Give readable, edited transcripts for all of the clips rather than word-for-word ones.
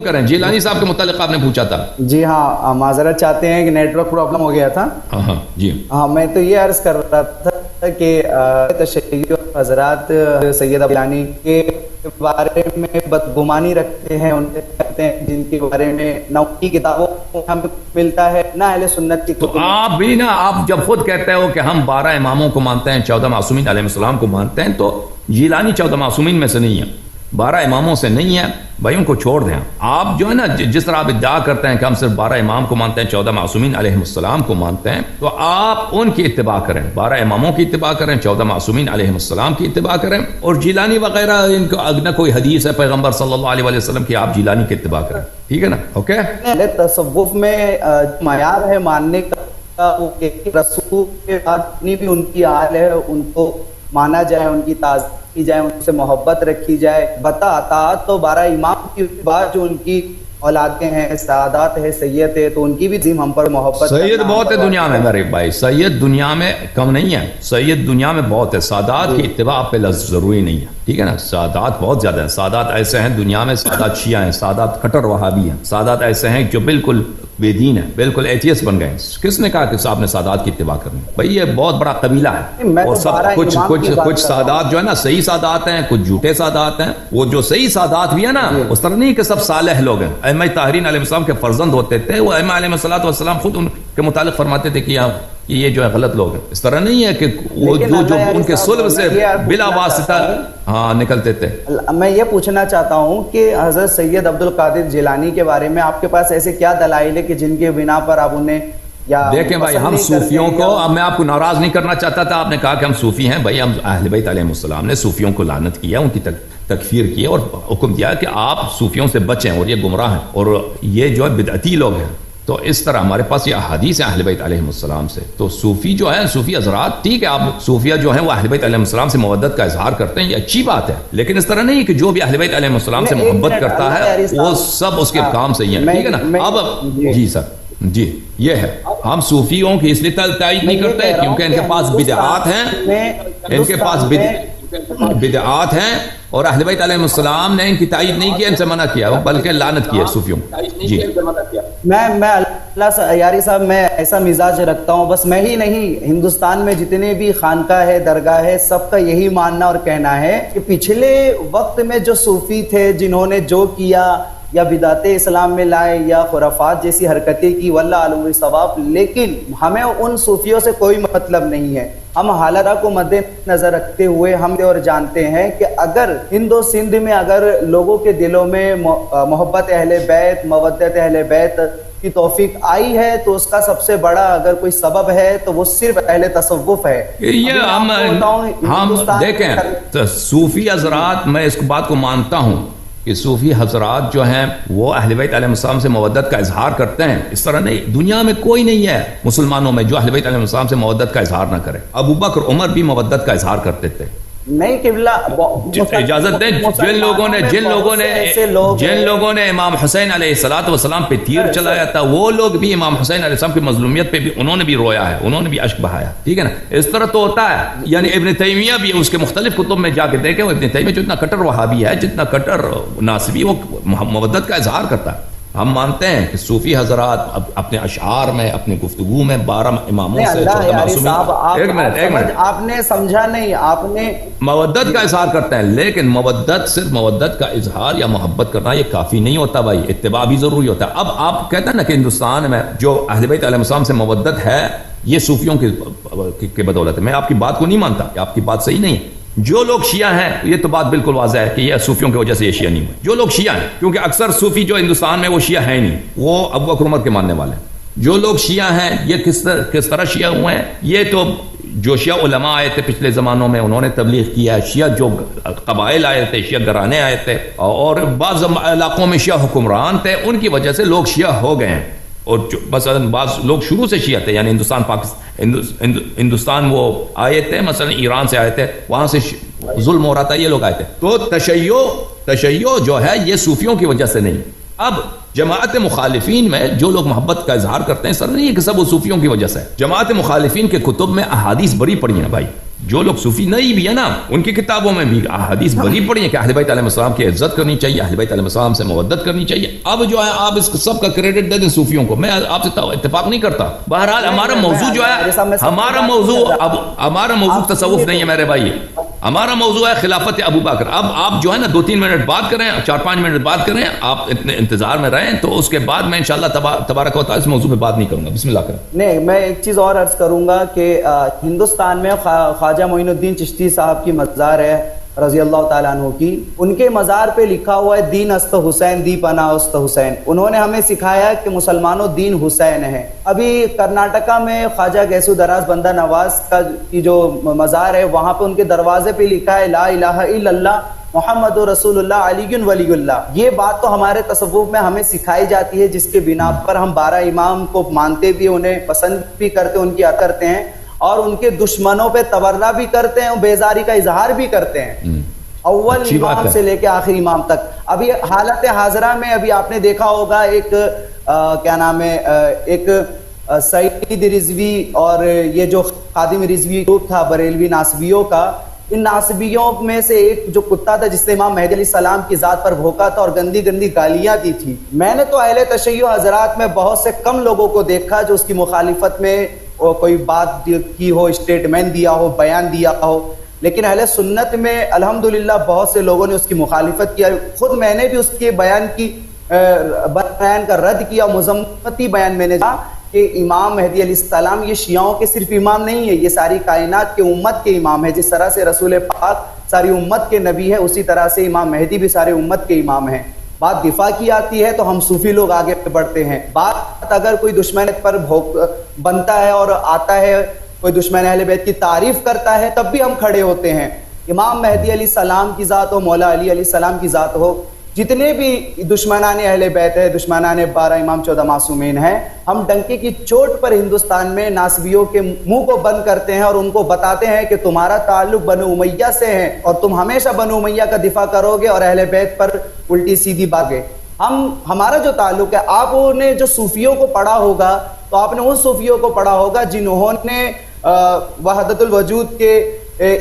کریں. جیلانی صاحب کے متعلق آپ نے پوچھا تھا. جی ہاں، معذرت چاہتے ہیں کہ نیٹ ورک پرابلم ہو گیا تھا. ہاں جی ہاں، میں تو یہ عرض کر رہا تھا کہ تشیع حضرات سید جیلانی کے بارے میں بدگمانی رکھتے ہیں، ان کہتے ہیں جن کے بارے میں نہ ان کی کتابوں ہمیں ملتا ہے نہ اہل سنت کی. تو آپ بھی نا، آپ جب خود کہتے ہو کہ ہم 12 اماموں کو مانتے ہیں، 14 معصومین علیہ السلام کو مانتے ہیں، تو جیلانی 14 معصومین میں سے نہیں ہے، 12 اماموں سے نہیں ہے. بھائی ان کو چھوڑ دیں. آپ جو ہے نا، جس طرح آپ ادعا کرتے ہیں کہ ہم صرف 12 امام کو مانتے ہیں، 14 معصومین علیہ السلام کو مانتے ہیں، تو آپ ان کی اتباع کریں، 12 اماموں کی اتباع کریں، 14 معصومین علیہ السلام کی اتباع کریں. اور جیلانی وغیرہ ان کو نہ کوئی حدیث ہے پیغمبر صلی اللہ علیہ وسلم کی، آپ جیلانی کی اتباع کریں. ٹھیک ہے نا؟ اوکے. تصوف میں معیار ہے ماننے کا کہ رسول کے بعد جتنی بھی ان کی آل ہے ان کو مانا جائے، ان کی تعظیم کی جائے، ان سے محبت رکھی جائے. بتا اطاعت تو 12 امام کی بعد جو ان کی اولادیں ہیں، سعادات ہے، سید ہے، تو ان کی بھی عظیم ہم پر محبت. سید بہت ہے دنیا میں میرے بھائی، سید دنیا میں کم نہیں ہے، سید دنیا میں بہت ہے. سادات کی اتباع آپ پہ ضروری نہیں ہے. ٹھیک ہے نا؟ سادات بہت زیادہ ہیں. سادات ایسے ہیں دنیا میں، سادات شیعہ ہیں، سادات کٹر وہابی ہیں، سادات ایسے ہیں جو بالکل بے دین ہے، بالکل ایتھیسٹ بن گئے ہیں. کس نے کہا کہ صاحب نے سادات کی اتباع کرنی؟ بھائی یہ بہت بڑا قبیلہ ہے، اور سب کچھ سادات جو ہے نا صحیح سادات ہیں، کچھ جھوٹے سادات ہیں. وہ جو صحیح سادات بھی ہے نا، اس طرح نہیں کہ سب صالح لوگ ہیں. ائمہ طاہرین علیہ السلام کے فرزند ہوتے تھے، وہ ائمہ علیہ السلام خود ان کے متعلق فرماتے تھے کہ یہ جو ہے غلط لوگ ہیں. اس طرح نہیں ہے کہ وہ جو ان کے صلب سے بلا واسطہ نکلتے تھے. میں یہ پوچھنا چاہتا ہوں کہ حضرت سید عبد القادر جیلانی کے بارے میں آپ کے پاس ایسے کیا دلائل ہے کہ جن کے بنا پر آپ انہیں دیکھیں بھائی، ہم صوفیوں کو، اب میں آپ کو ناراض نہیں کرنا چاہتا تھا، آپ نے کہا کہ ہم صوفی ہیں. بھائی ہم اہل بیت علیہ السلام نے صوفیوں کو لعنت کیا، ان کی تکفیر کی اور حکم دیا کہ آپ صوفیوں سے بچیں اور یہ گمراہ ہیں اور یہ جو ہے بدعتی لوگ ہیں. تو اس طرح ہمارے پاس یہ احادیث ہیں اہل بیت علیہ السلام سے. تو صوفی جو ہے، صوفی حضرات، ٹھیک ہے، آپ صوفیہ جو ہیں وہ اہل بیت علیہ السلام سے مودت کا اظہار کرتے ہیں، یہ اچھی بات ہے، لیکن اس طرح نہیں کہ جو بھی اہل بیت علیہ السلام سے محبت کرتا ہے وہ سب اس کے کام سے ہی ہیں. ٹھیک ہے نا؟ اب جی سر، جی یہ ہے، ہم صوفیوں کی اس لیے تائید نہیں کرتے کیونکہ ان کے پاس بدعات ہیں، ان کے پاس بدعات ہیں، اور اہل بیت علیہ السلام نے ان کی تائید نہیں کیا، ان سے منع کیا، بلکہ لعنت کی ہے صوفیوں. جی میں اللہ سے یاری صاحب، میں ایسا مزاج رکھتا ہوں، بس میں ہی نہیں، ہندوستان میں جتنے بھی خانقاہ ہے، درگاہ ہے، سب کا یہی ماننا اور کہنا ہے کہ پچھلے وقت میں جو صوفی تھے، جنہوں نے جو کیا یا بدعت اسلام میں لائے یا خرافات جیسی حرکتیں کی، واللہ عالم بالصواب، لیکن ہمیں ان صوفیوں سے کوئی مطلب نہیں ہے. ہم حالات کو مد نظر رکھتے ہوئے ہم اور جانتے ہیں کہ اگر ہند و سندھ میں اگر لوگوں کے دلوں میں محبت اہل بیت، مودت اہل بیت کی توفیق آئی ہے تو اس کا سب سے بڑا اگر کوئی سبب ہے تو وہ صرف اہل تصوف ہے. یہ ہم دیکھیں صوفی حضرات، میں اس بات کو مانتا ہوں کہ صوفی حضرات جو ہیں وہ اہل بیت علیہ السلام سے مودت کا اظہار کرتے ہیں. اس طرح نہیں، دنیا میں کوئی نہیں ہے مسلمانوں میں جو اہل بیت علیہ السلام سے مودت کا اظہار نہ کرے. ابو بکر عمر بھی مودت کا اظہار کرتے تھے. نہیں قبلہ اجازت دیں، جن لوگوں نے امام حسین علیہ السلام پہ تیر چلایا تھا، وہ لوگ بھی امام حسین علیہ السلام کی مظلومیت پہ بھی انہوں نے بھی رویا ہے، انہوں نے بھی اشک بہایا. ٹھیک ہے نا؟ اس طرح تو ہوتا ہے. یعنی ابن تیمیہ بھی اس کے مختلف کتب میں جا کے دیکھیں، ابن تیمیہ جتنا کٹر وہابی ہے، جتنا کٹر ناصبی، وہ مودت کا اظہار کرتا ہے. ہم مانتے ہیں کہ صوفی حضرات اپنے اشعار میں، اپنی گفتگو میں 12 اماموں سے ایک منٹ آپ نے سمجھا نہیں، آپ نے مودت کا اظہار کرتے ہیں، لیکن مودت، صرف مودت کا اظہار یا محبت کرنا یہ کافی نہیں ہوتا بھائی، اتباع بھی ضروری ہوتا ہے. اب آپ کہتے ہیں نا کہ ہندوستان میں جو اہل بیت علیہ السلام سے مودت ہے یہ صوفیوں کی بدولت ہے. میں آپ کی بات کو نہیں مانتا، آپ کی بات صحیح نہیں ہے. جو لوگ شیعہ ہیں، یہ تو بات بالکل واضح ہے کہ یہ صوفیوں کی وجہ سے یہ شیعہ نہیں ہوئے. جو لوگ شیعہ ہیں، کیونکہ اکثر صوفی جو ہندوستان میں وہ شیعہ ہیں نہیں، وہ ابو بکر عمر کے ماننے والے ہیں. جو لوگ شیعہ ہیں یہ کس طرح شیعہ ہوئے ہیں؟ یہ تو جو شیعہ علماء آئے تھے پچھلے زمانوں میں، انہوں نے تبلیغ کیا. شیعہ جو قبائل آئے تھے، شیعہ گھرانے آئے تھے، اور بعض علاقوں میں شیعہ حکمران تھے، ان کی وجہ سے لوگ شیعہ ہو گئے ہیں. اور مثلا بعض لوگ شروع سے شیعہ تھے، یعنی ہندوستان وہ آئے تھے، مثلا ایران سے آئے تھے، وہاں سے ظلم ہو رہا تھا، یہ لوگ آئے تھے. تو تشیع جو ہے یہ صوفیوں کی وجہ سے نہیں. اب جماعت مخالفین میں جو لوگ محبت کا اظہار کرتے ہیں، سر نہیں ہے کہ سب وہ صوفیوں کی وجہ سے ہے. جماعت مخالفین کے کتب میں احادیث بڑی پڑی ہیں بھائی، जो लोग सूफी नहीं भी है ना, उनकी किताबों में भी हदीस बड़ी पड़ी है कि अहले बैत अलैहिस्सलाम की इज्जत करनी चाहिए, अहले बैत अलैहिस्सलाम से मवद्दत करनी चाहिए। अब जो है आप इस सब का क्रेडिट दे दें सूफियों को, मैं आपसे इत्तेफाक नहीं करता। बहरहाल हमारा मौजू जो है, हमारा मौजू तसव्वुफ नहीं है मेरे भाई, हमारा मौजू है खिलाफत अबू बकर। अब आप जो है ना 2-3 मिनट बात करें, 4-5 मिनट बात करें, आप इतने इंतजार में रहें, तो उसके बाद मैं इंशाअल्लाह तबारक व तआला इस मौजू पे बात नहीं करूंगा। बिस्मिल्लाह करें। नहीं, मैं एक चीज़ और अर्ज करूंगा कि हिंदुस्तान में ख्वाजा मोइनुद्दीन चिश्ती साहब की मज़ार है रजी अल्लाह ताला अन्हु की, उनके मज़ार पे लिखा हुआ है दीन अस्त हुसैन दी पना अस्त हुसैन। उन्होंने हमें सिखाया कि मुसलमानों दीन हुसैन है। अभी कर्नाटका में ख्वाजा गैसू दराज बंदा नवाज का की जो मज़ार है, वहाँ पे उनके दरवाजे पे लिखा है ला इलाहा इल्लल्लाह मोहम्मद रसूलुल्लाह अलीयुन वलीयुल्लाह। ये बात तो हमारे तसव्वुफ में हमें सिखाई जाती है, जिसके बिना पर हम 12 इमाम को मानते भी, उन्हें पसंद भी करते, उनकी अता करते हैं और उनके दुश्मनों पे तबर्रा भी करते हैं और बेजारी का इजहार भी करते हैं, अव्वल इमाम से लेके आखिरी इमाम तक। अभी हालत हाजरा में अभी आपने देखा होगा एक क्या नाम है, एक सईद रिजवी और ये जो खादिम रिजवी ग्रुप था बरेलवी नासबियों का, इन नासबियों में से एक जो कुत्ता था जिसने इमाम मेहदी अलैहिस्सलाम की जात पर भौंका था और गंदी गंदी गालियां दी थी। मैंने तो अहले तशय्युअ हजरात में बहुत से कम लोगों को देखा जो उसकी मुखालिफत में कोई बात की हो, स्टेटमेंट दिया हो, बयान दिया हो, लेकिन अहले सुन्नत में अल्हम्दुलिल्लाह बहुत से लोगों ने उसकी मुखालिफत किया। खुद मैंने भी उसके बयान का रद्द किया, मुज़म्मती बयान मैंने कहा कि इमाम मेहदी अलैहिस्सलाम ये शियाओं के सिर्फ इमाम नहीं है, ये सारी कायनात के उम्मत के इमाम है। जिस तरह से रसूल पाक सारी उम्मत के नबी है, उसी तरह से इमाम मेहदी भी सारी उम्मत के इमाम हैं। बात दिफा की आती है तो हम सूफी लोग आगे बढ़ते हैं। बात अगर कोई दुश्मन पर बनता है और आता है, कोई दुश्मन अहले बैत की तारीफ करता है, तब भी हम खड़े होते हैं। इमाम मेहदी अलैहिस्सलाम की ज़ात हो, मौला अली अलैहिस्सलाम की ज़ात हो, जितने भी दुश्मनान अहले बैत है, दुश्मनान 12 इमाम 14 मासूमीन हैं, हम डंके की चोट पर हिंदुस्तान में नासबियों के मुंह को बंद करते हैं और उनको बताते हैं कि तुम्हारा ताल्लुक बनु उमैया से है और तुम हमेशा बनु उमैया का दिफा करोगे और अहले बैत पर उल्टी सीधी बातें। हमारा जो ताल्लुक है, आपने जो सूफियों को पढ़ा होगा तो आपने उन सूफियों को पढ़ा होगा जिन्होंने वहदतुल वजूद के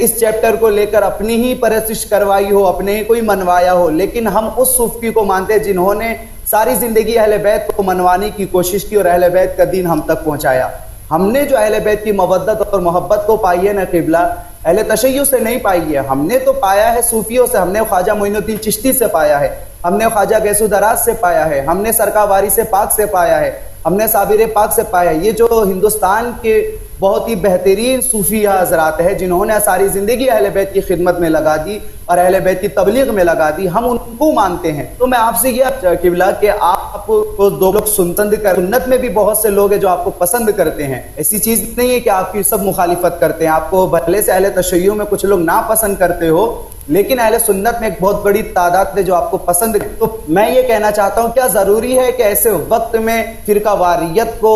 इस चैप्टर को लेकर अपनी ही परस्तिश करवाई हो, अपने ही कोई मनवाया हो, लेकिन हम उस सूफी को मानते हैं जिन्होंने सारी जिंदगी अहले बैत को मनवाने की कोशिश की और अहले बैत का दीन हम तक पहुंचाया। हमने जो अहले बैत की मवद्दत और मोहब्बत को पाई है ना क़िबला, अहले तशय्युअ से नहीं पाई है, हमने तो पाया है सूफियों से। हमने ख्वाजा मोइनुद्दीन चिश्ती से पाया है, हमने ख्वाजा गैसू दराज से पाया है, हमने सरकार वारी से पाक से पाया है, हमने साबिर पाक से पाया है। ये जो हिंदुस्तान के बहुत ही बेहतरीन सूफी हजरात है जिन्होंने सारी जिंदगी अहले बैत की खिदमत में लगा दी और अहले बैत की तबलीग में लगा दी, हम उनको मानते हैं। तो मैं आपसे यह क़िबला कि आपको दो लोग सुन्नत में भी बहुत से लोग हैं जो आपको पसंद करते हैं। ऐसी चीज नहीं है कि आपकी सब मुखालिफत करते हैं। आपको भले से अहले तशय्युअ में कुछ लोग ना पसंद करते हो, लेकिन अहले सुन्नत में एक बहुत बड़ी तादाद है जो आपको पसंद है। तो मैं ये कहना चाहता हूँ, क्या जरूरी है कि ऐसे वक्त में फिरका वारियत को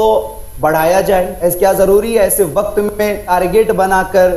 बढ़ाया जाए? क्या जरूरी है ऐसे वक्त में टारगेट बनाकर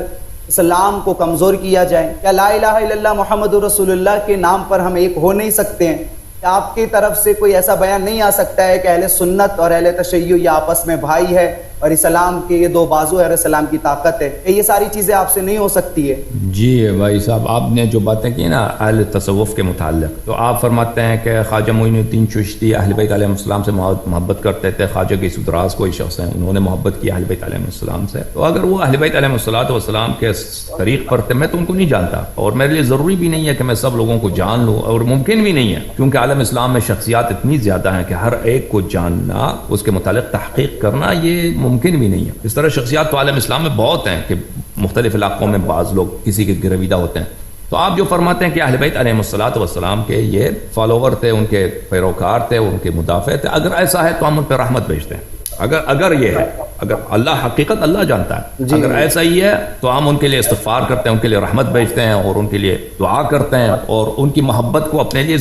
इस्लाम को कमजोर किया जाए? क्या ला इलाहा इल्लल्लाह मुहम्मदुर रसूलुल्लाह के नाम पर हम एक हो नहीं सकते हैं? क्या आपकी तरफ से कोई ऐसा बयान नहीं आ सकता है कि अहले सुन्नत और अहले तशय्युअ ये आपस में भाई है और इस्लाम के ये दो बाजू है और इस्लाम की ताकत है? ये सारी चीजें आपसे नहीं हो सकती है? जी भाई साहब, आपने जो बातें की ना अहले तसव्वुफ के मुताल्लिक, तो आप फरमाते हैं कि ख्वाजा मोइनुद्दीन चिश्ती अहले बैत अलैहिस्सलाम से मोहब्बत करते थे। ख्वाजा गैसू दराज कोई शख्स है, उन्होंने मोहब्बत की अहले बैत अलैहिस्सलाम से। तो अगर वो अहले बैत अलैहिस्सलाम के तरीक़ पर थे, मैं तो उनको नहीं जानता और मेरे लिए ज़रूरी भी नहीं है कि मैं सब लोगों को जान लूँ, और मुमकिन भी नहीं है, क्योंकि आलम इस्लाम में शख्सियात इतनी ज़्यादा हैं कि हर एक को जानना, उसके मुतालिक तहक़ीक़ करना ये मुमकिन भी नहीं है। इस तरह शख्सियात तो आलम इस्लाम में बहुत हैं कि मुख्तलिफ इलाकों में बाज़ लोग किसी के गिरविदा होते हैं। तो आप जो फरमाते हैं कि अहले बैत अलैहिस्सलाम के ये फॉलोवर थे, उनके पैरोकार थे, उनके मुदाफ़े थे, अगर ऐसा है तो हम उन पर रहमत भेजते हैं। अगर ये है, अगर अल्लाह हकीकत अल्लाह जानता है, अगर ऐसा ही है तो हम उनके लिए इस्तिग़फ़ार करते हैं, उनके लिए रहमत भेजते हैं और उनके लिए दुआ करते हैं और उनकी मोहब्बत को अपने लिए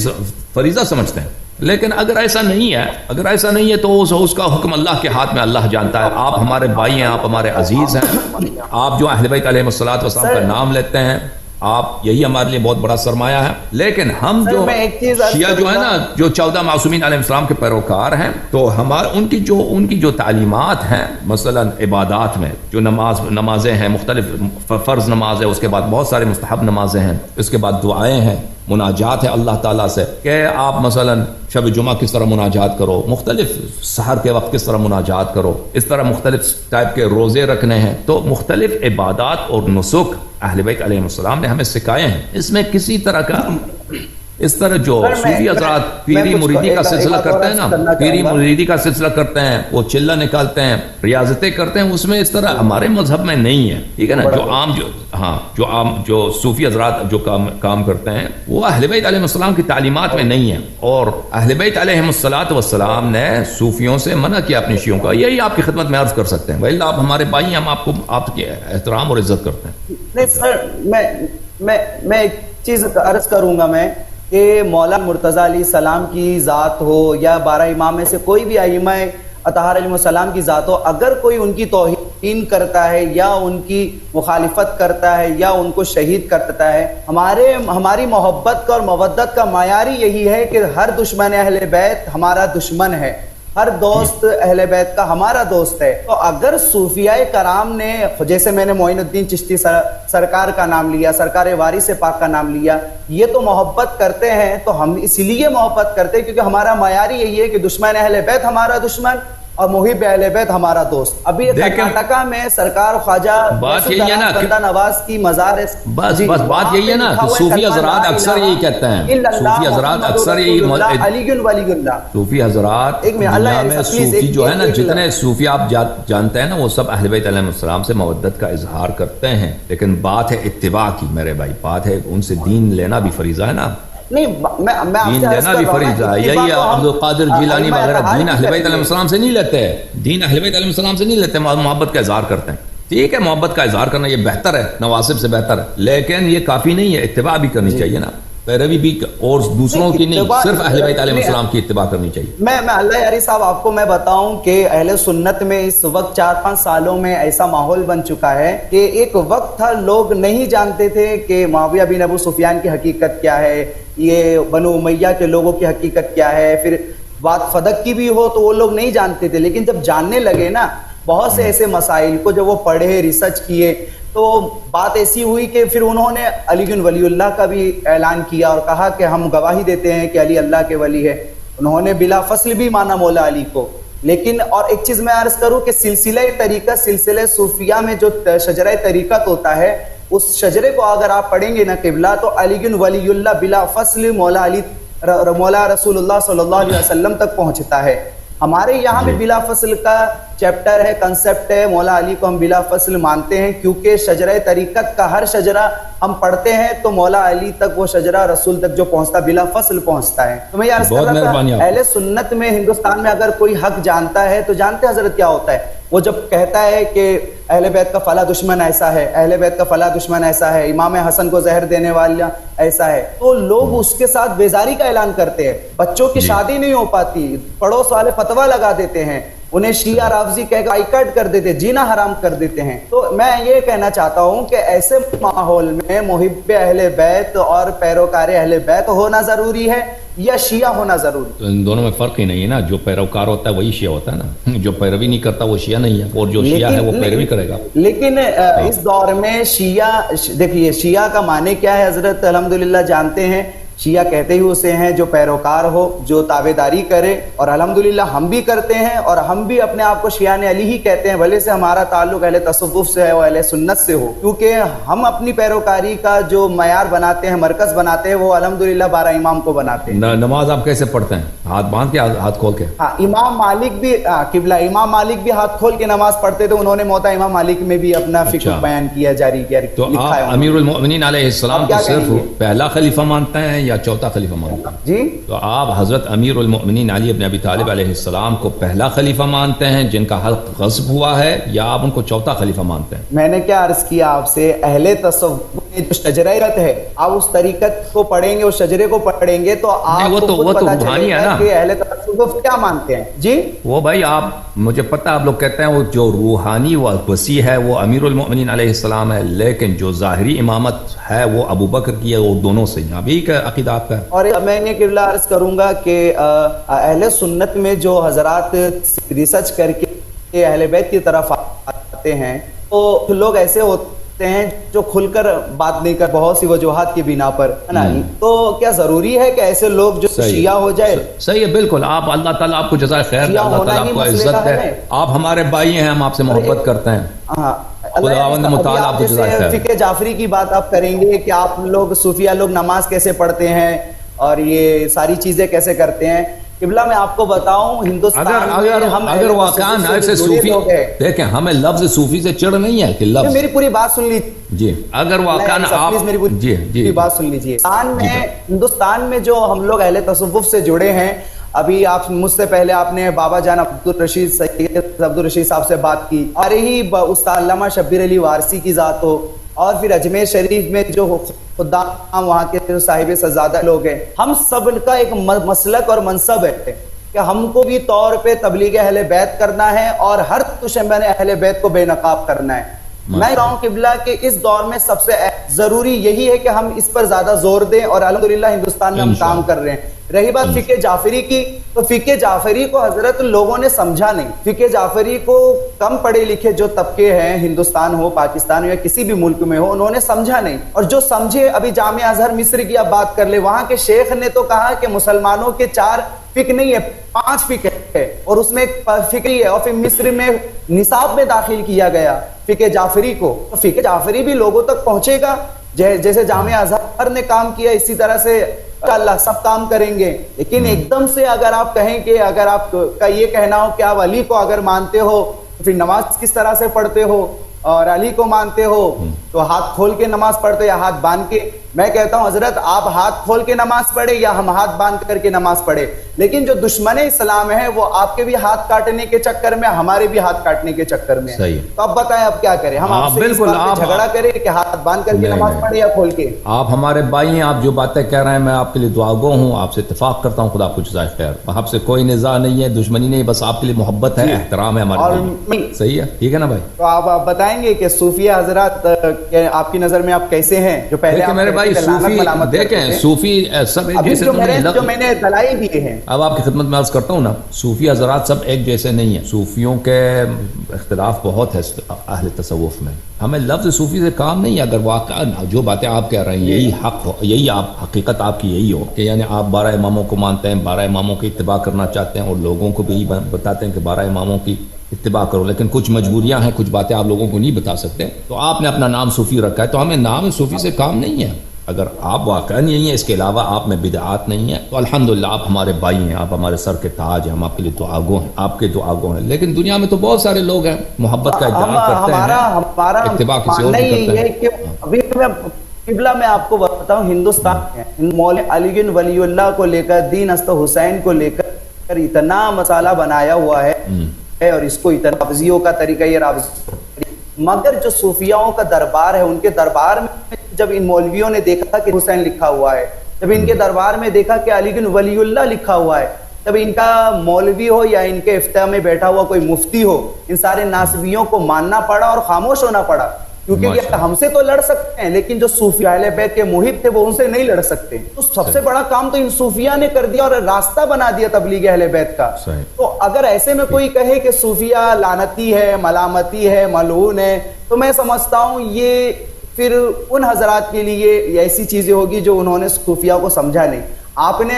फरीज़ा समझते हैं। लेकिन अगर ऐसा नहीं है तो उसका हुक्म अल्लाह के हाथ में, अल्लाह जानता है। आप हमारे भाई हैं, आप हमारे अजीज़ हैं। आप जो अहले बैत अलैहिस्सलाम का नाम लेते हैं, آپ یہی ہمارے لیے بہت بڑا سرمایہ ہے. لیکن ہم سر جو میں ایک چیز عرض شیعہ جو ہے کروں گا. نا جو 14 معصومین علیہ السلام کے پیروکار ہیں تو ان کی جو تعلیمات ہیں مثلا عبادات میں جو نمازیں ہیں مختلف فرض نماز ہے اس کے بعد بہت سارے مستحب نمازیں ہیں اس کے بعد دعائیں ہیں مناجات ہے اللہ تعالیٰ سے کہ آپ مثلا شب جمعہ کس طرح مناجات کرو مختلف سحر کے وقت کس طرح مناجات کرو اس طرح مختلف ٹائپ کے روزے رکھنے ہیں تو مختلف عبادات اور نسک اہل بیت علیہ السلام نے ہمیں سکھائے ہیں. اس میں کسی طرح کا اس طرح جو صوفی حضرات پیری مریدی کا سلسلہ کرتے ہیں نا پیری مریدی کا سلسلہ کرتے ہیں وہ چلہ نکالتے ہیں ریاضتیں کرتے ہیں اس میں اس طرح ہمارے مذہب میں نہیں ہے. ٹھیک ہے نا جو عام جو صوفی حضرات جو کام کرتے ہیں وہ اہل بیت علیہ السلام کی تعلیمات میں نہیں ہے اور اہل بیت علیہ السلام نے صوفیوں سے منع کیا اپنے شیعوں کا. یہی آپ کی خدمت میں عرض کر سکتے ہیں بھائی آپ ہمارے بھائی ہم آپ کے احترام اور عزت کرتے ہیں. نہیں سر میں ایک چیز عرض کروں گا میں کہ مولا مرتضیٰ علیہ السلام کی ذات ہو یا 12 امام میں سے کوئی بھی ائمہ اطہار علیہ السلام کی ذات ہو اگر کوئی ان کی توہین کرتا ہے یا ان کی مخالفت کرتا ہے یا ان کو شہید کرتا ہے ہماری محبت کا اور مودت کا معیار یہی ہے کہ ہر دشمن اہل بیت ہمارا دشمن ہے ہر دوست اہل بیت کا ہمارا دوست ہے. تو اگر صوفیاء کرام نے جیسے میں نے معین الدین چشتی سرکار کا نام لیا سرکار وارث پاک کا نام لیا یہ تو محبت کرتے ہیں تو ہم اس لیے محبت کرتے ہیں کیونکہ ہمارا معیار یہی ہے کہ دشمن اہل بیت ہمارا دشمن اور محب اہل بیت ہمارا دوست. ابھی کرناٹکا میں سرکار خواجہ بات یہی ہے نا بندہ نواز کی مزار ہے بس بات یہی ہے نا کہ صوفی حضرات اکثر یہی کہتے ہیں صوفی حضرات اکثر یہی صوفی حضرات دنیا میں صوفی جو ہے نا جتنے صوفی آپ جانتے ہیں نا وہ سب اہل بیت علیہ السلام سے مودت کا اظہار کرتے ہیں لیکن بات ہے اتباع کی میرے بھائی بات ہے ان سے دین لینا بھی فریضہ ہے نا دین لینا بھی فریضہ ہے. یہی عبد القادر جیلانی وغیرہ دین اہل بیت علیہ السلام سے نہیں لیتے دین اہل بیت علیہ السلام سے نہیں لیتے محبت کا اظہار کرتے ہیں. ٹھیک ہے محبت کا اظہار کرنا یہ بہتر ہے نواسب سے بہتر ہے لیکن یہ کافی نہیں ہے اتباع بھی کرنی چاہیے نا پیروی بھی اور دوسروں کی نہیں صرف اہل بیت علیہ السلام کی اتباع کرنی چاہیے. میں اللہ یاری صاحب آپ کو میں بتاؤں کہ اہل سنت میں اس وقت 4-5 سالوں میں ایسا ماحول بن چکا ہے کہ ایک وقت تھا لوگ نہیں جانتے تھے کہ معاویہ بن ابو سفیان کی حقیقت کیا ہے یہ بنو امیہ کے لوگوں کی حقیقت کیا ہے پھر بات فدق کی بھی ہو تو وہ لوگ نہیں جانتے تھے لیکن جب جاننے لگے نا بہت سے ایسے مسائل کو جب وہ پڑھے ریسرچ کیے تو بات ایسی ہوئی کہ پھر انہوں نے علی بن ولی اللہ کا بھی اعلان کیا اور کہا کہ ہم گواہی دیتے ہیں کہ علی اللہ کے ولی ہے. انہوں نے بلا فصل بھی مانا مولا علی کو. لیکن اور ایک چیز میں عرض کروں کہ سلسلہ صوفیہ میں جو شجرہ طریقت ہوتا ہے اس شجرے کو اگر آپ پڑھیں گے نا قبلہ تو علی بن ولی اللہ بلا فصل مولا رسول اللہ صلی اللہ علیہ وسلم تک پہنچتا ہے. ہمارے یہاں بھی بلا فصل کا چیپٹر ہے کنسپٹ ہے مولا علی کو ہم بلا فصل مانتے ہیں کیونکہ شجرہ طریقت کا ہر شجرہ ہم پڑھتے ہیں تو مولا علی تک وہ شجرہ رسول تک جو پہنچتا بلا فصل پہنچتا ہے. تو میں یہ عرض کر رہا تھا اہل سنت میں ہندوستان میں اگر کوئی حق جانتا ہے تو جانتے حضرت کیا ہوتا ہے وہ جب کہتا ہے کہ اہل بیت کا فلاں دشمن ایسا ہے اہل بیت کا فلاں دشمن ایسا ہے امام حسن کو زہر دینے والا ایسا ہے تو لوگ اس کے ساتھ بیزاری کا اعلان کرتے ہیں. بچوں کی شادی نہیں ہو پاتی پڑوس والے فتویٰ لگا دیتے ہیں انہیں شیعہ رافضی کہہ کر بائیکاٹ کر دیتے جینا حرام کر دیتے ہیں. تو میں یہ کہنا چاہتا ہوں کہ ایسے ماحول میں محب اہل بیت اور پیروکار اہل بیت ہونا ضروری ہے یا شیعہ ہونا ضروری. تو ان دونوں میں فرق ہی نہیں ہے نا جو پیروکار ہوتا ہے وہی شیعہ ہوتا ہے نا جو پیروی نہیں کرتا وہ شیعہ نہیں ہے اور جو شیعہ ہے وہ پیروی کرے گا. لیکن اس دور میں شیعہ دیکھیے شیعہ کا معنی کیا ہے حضرت الحمدللہ جانتے ہیں شیعہ کہتے ہی اسے ہیں جو پیروکار ہو جو تابعداری کرے اور الحمدللہ ہم بھی کرتے ہیں اور ہم بھی اپنے آپ کو شیعہ علی ہی کہتے ہیں بھلے سے ہمارا تعلق اہل تصوف سے ہے اور اہل سنت سے ہو کیونکہ ہم اپنی پیروکاری کا جو معیار بناتے ہیں مرکز بناتے ہیں وہ الحمدللہ 12 امام کو بناتے ہیں. نماز آپ کیسے پڑھتے ہیں ہاتھ باندھ کے ہاتھ کھول کے؟ ہاں امام مالک بھی قبلہ امام مالک بھی ہاتھ کھول کے نماز پڑھتے تھے انہوں نے موتا امام مالک میں بھی اپنا فقہ بیان کیا جاری کیا. تو آپ امیر المؤمنین علیہ السلام کو صرف پہلا خلیفہ مانتے ہیں یا چوتھا خلیفہ مانتے ہیں؟ جی تو آپ حضرت امیر المؤمنین علی بن ابی طالب علیہ السلام کو پہلا خلیفہ مانتے ہیں جن کا حق غصب ہوا ہے یا آپ ان کو چوتھا خلیفہ مانتے ہیں؟ میں نے کیا عرض کیا آپ سے اہل تصوف जो शजरत है, आप उस तरीकत को पढ़ेंगे, उस शजरे को पढ़ेंगे तो आपको खुद पता चलेगा कि अहले तसव्वुफ क्या मानते हैं। जी वो भाई आप, मुझे पता आप लोग कहते हैं वो जो रूहानी व वसी है वो अमीरुल मोमिनीन अलैहिस्सलाम है, लेकिन जो ज़ाहिरी इमामत है वो अबू बकर की है, वो दोनों से हैं। अभी का अकीदा आपका है। और मैं किबला अर्ज करूंगा कि अहले सुन्नत में जो हजरात रिसर्च करके अहले बैत की तरफ आते हैं तो लोग ऐसे होते हैं जो खुलकर बात नहीं कर, बहुत सी वजूहात की बिना पर, है ना। तो क्या जरूरी है कि ऐसे लोग जो शिया हो जाए? सही है, बिल्कुल। आप, अल्लाह ताला आपको जज़ाए खैर दे, अल्लाह ताला आपको इज्जत दे। आप हमारे भाई हैं, हम आपसे मोहब्बत करते हैं। फिके जाफरी की बात आप करेंगे कि आप लोग सूफिया लोग नमाज कैसे पढ़ते हैं और ये सारी चीजें कैसे करते हैं। किबला मैं आपको बताऊं, हिंदुस्तान अगर वाकई ऐसे सूफी देखें, हमें लफ्ज सूफी से चिढ़ नहीं है कि लफ्ज, मेरी पूरी बात सुन लीजिए जी। अगर वाकई आप मेरी पूरी बात सुन लीजिए। हिंदुस्तान में जो हम लोग अहले तसव्वुफ से जुड़े हैं, अभी आप मुझसे पहले आपने बाबा जान अब्दुल रशीद साहब से बात की, और ही उस्ताद अल्लामा शब्बीर अली वारसी की जात हो, और फिर अजमेर शरीफ में जो खुदाम वहाँ के जो साहिब सजादा लोग हैं, हम सब का एक मसलक और मनसब है कि हमको भी तौर पे तबलीग अहले बैत करना है और हर दुश्मन अहले बैत को बेनकाब करना है। मैं कहूँ किबला के इस दौर में सबसे जरूरी यही है कि हम इस पर ज्यादा जोर दें, और अल्हम्दुलिल्लाह हिंदुस्तान में हम काम कर रहे हैं। रही बात फिके जाफरी की, तो फिके जाफरी को हजरत लोगों ने समझा नहीं। फिके जाफरी को कम पढ़े लिखे जो तबके हैं, हिंदुस्तान हो, पाकिस्तान हो या किसी भी मुल्क में हो, उन्होंने समझा नहीं। और जो समझे, अभी जामिया अजहर मिस्र की आप बात कर ले, वहां के शेख ने तो कहा कि मुसलमानों के 4 फिक नहीं है, 5 फिक है, और उसमें एक फिक्री है, और फिर मिस्र में निसाब में दाखिल किया गया फिके जाफरी को। तो फिके जाफरी भी लोगों तक पहुंचेगा, जैसे जामिया अजहर ने काम किया, इसी तरह से अल्लाह सब काम करेंगे। लेकिन एकदम से अगर आप कहें कि अगर आप का ये कहना हो कि आप अली को अगर मानते हो तो फिर नमाज किस तरह से पढ़ते हो, और अली को मानते हो तो हाथ खोल के नमाज पढ़ते या हाथ बांध के। मैं कहता हूं हजरत, आप हाथ खोल के नमाज पढ़े या हम हाथ बांध करके नमाज पढ़े, लेकिन जो दुश्मन इस्लाम है वो आपके भी हाथ काटने के चक्कर में, हमारे भी हाथ काटने के चक्कर में। तो अब बताएं अब क्या करें? हम आपसे बिल्कुल झगड़ा करें कि हाथ बांध करके नमाज पढ़े या खोल के? आप हमारे भाई हैं, आप जो बातें कह रहे हैं मैं आपके लिए दुआगो हूँ, आपसे इत्तेफाक करता हूँ, खुदा आपको जज़ाए खैर। आपसे कोई निज़ा नहीं है, दुश्मनी नहीं, बस आपके लिए मोहब्बत है, एहतराम है हमारे। सही है, ठीक है ना भाई? तो आप बताएंगे कि सूफिया हजरात आपकी नजर में आप कैसे हैं? जो पहले मेरे भाई सूफी देखें, सूफी सब एक जैसे जो मैंने दलाई दिए हैं, अब आपकी खिदमत में अर्ज करता हूँ ना, सूफी हजरात सब एक जैसे नहीं है। सूफियों के इख्तिलाफ बहुत है अहले तसव्वुफ में। हमें लफ्ज सूफी से काम नहीं है। अगर वाकई जो बातें आप कह रहे हैं यही हक हो, यही आप हकीकत आपकी यही हो कि यानी आप 12 इमामों को मानते हैं, 12 इमामों की इत्तिबा करना चाहते हैं और लोगों को भी यही बताते हैं कि 12 इमामों की इत्तिबा करो, लेकिन कुछ मजबूरियां हैं, कुछ बातें आप लोगों को नहीं बता सकते, तो आपने अपना नाम सूफी रखा है। तो हमें नाम सूफी से काम नहीं है। अगर आप वाकई यही हैं, इसके अलावा आप में बिदआत नहीं है, तो अल्हम्दुलिल्लाह आप हमारे भाई हैं, आप हमारे सर के ताज हैं, हम आपके लिए दुआगो हैं, आपके दुआगो हैं। लेकिन दुनिया में तो बहुत सारे लोग हैं मोहब्बत का इज़हार करते हैं, इत्तिबा किसी और की करते हैं। अभी किबला मैं आपको बताऊं, हिंदुस्तान में मौला अली वलीउल्लाह को लेकर, दीन हस्त हुसैन को लेकर इतना मसाला बनाया हुआ है और इसको इतना रावजियों का तरीका, ये रावजी, मगर जो सूफियाओं का दरबार है, उनके दरबार में जब इन मौलवियों ने देखा कि हुसैन लिखा हुआ है, जब इनके दरबार में देखा कि अली वलीउल्लाह लिखा हुआ है, तब इनका मौलवी हो या इनके इफ्ता में बैठा हुआ कोई मुफ्ती हो, इन सारे नासबियों को मानना पड़ा और खामोश होना पड़ा, क्योंकि हमसे तो लड़ सकते हैं लेकिन जो सूफी अहले बैत के मुहिब थे वो उनसे नहीं लड़ सकते। तो सबसे बड़ा काम तो इन सूफिया ने कर दिया और रास्ता बना दिया तबलीग अहले बैत का। तो अगर ऐसे में कोई कहे कि सूफिया लानती है, मलामती है, मलऊन है, तो मैं समझता हूँ ये फिर उन हजरात के लिए ऐसी चीजें होगी जो उन्होंने सूफिया को समझा नहीं। आपने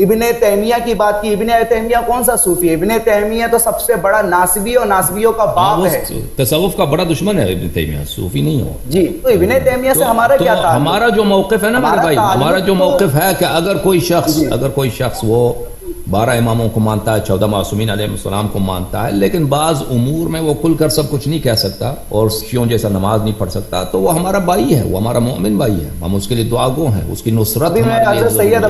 इब्ने तैमिया की बात की, इब्ने तैमिया कौन सा सूफी है? इब्ने तैमिया तो सबसे बड़ा नासबी और नासबियों का बाप है, तसव्वुफ का बड़ा दुश्मन है इब्ने तैमिया, सूफी नहीं हो जी। तो इब्ने तैमिया से हमारा क्या था? हमारा जो मौक़िफ़ है ना मेरे भाई, हमारा जो मौक़िफ़ है कि अगर कोई शख्स वो 12 इमामों को मानता है, 14 मासूमीन अलैहिस्सलाम को मानता है, लेकिन बाज़ उमूर में वो खुलकर सब कुछ नहीं कह सकता और शियों जैसा नमाज नहीं पढ़ सकता, तो वो हमारा भाई है, वो हमारा मोमिन भाई है, हम उसके लिए दुआगो हैं, उसकी नुसरत हमारे लिए।